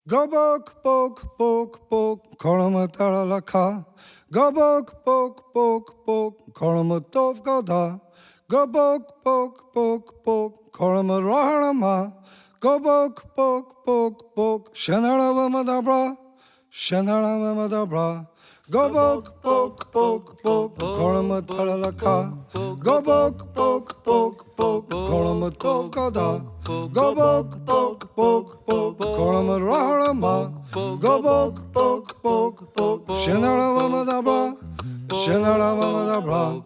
Gobok, bok, bok, bok, kolomatara laka. Gobok, bok, bok, bok, kolomatov gada. Gobok, bok, bok, bok, kolomarama. Gobok, bok, bok, bok, shanaramadabra. Shanaramadabra. Gobok, bok, bok, bok, kolomatara laka. Gobok, bok, bok, bok, kolomatov gada. Gobok, bok, bok, bok, kolomarama. Gobok, bok, bok, bok, shanaramadabra. Shanaramadabra.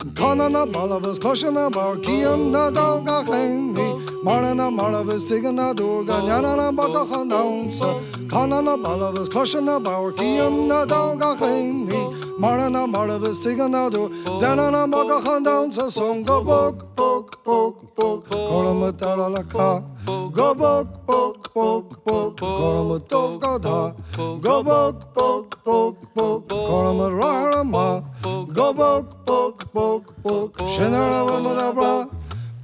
Kanana Balavas, Koshana Barkiana Doga Hengi, Marana Maravis, Tigana Durga, Yanana Bagahan Downsa, Kanana Balavas, Koshana Barkiana Doga Hengi, Marana Maravis, Tigana Durga, Danana Bagahan Downsa, Song Go Bok, Bok, Bok, Bok, Kolomatara Laka, Go Bok, Bok, Bok, Bok, Kolomatov Gada, Go Bok, Bok, Bok, Bok, Kolomarama, Go Bok, Bok, Bok, Bok, Shanaramadabra,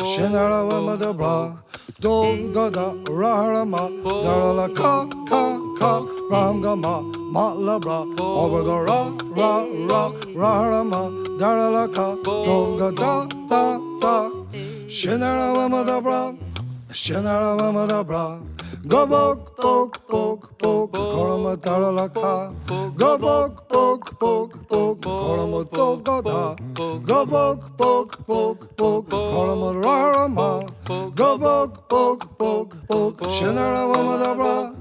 Shanaramadabra, Dov Gada, Raharama, Darala Ka, Ka, Ramgama, Matlabra, Obagara, Raharama, Darala Ka, Dov Gada, Da, Shanaramadabra, Shanaramadabra. Gobok, bok, bok, bok, kolomatara laka. Gobok, bok, bok, bok, kolomatov gada. Gobok, bok, bok, bok, kolomarama. Gobok, bok, bok, bok, shanaramadabra.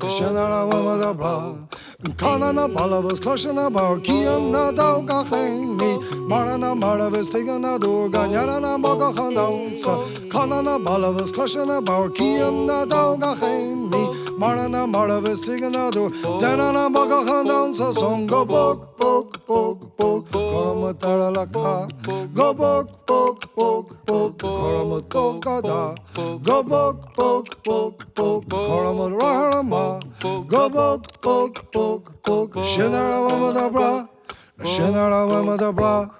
Shanaramadabra. Kanana Balavas, Kloshana Barkiana Dauga Hengi, Marana Maravis, Tigana Durga, Yarana Bagahandansa, Kanana Balavas, Kloshana Barkiana Dauga Hengi, Marana Maravis, Tigana Durga, Danana Bagahandansa, Songo Bok, Bok, Bok, Bok, Kolomatara Laka, Go Bok, Bok, Bok, Bok, Kolomatov Gada, Go Bok, Bok, Bok, Bok, Kolomarama, Go Bok, Bok, Bok, Bok, Shanaramadabra, Shanaramadabra.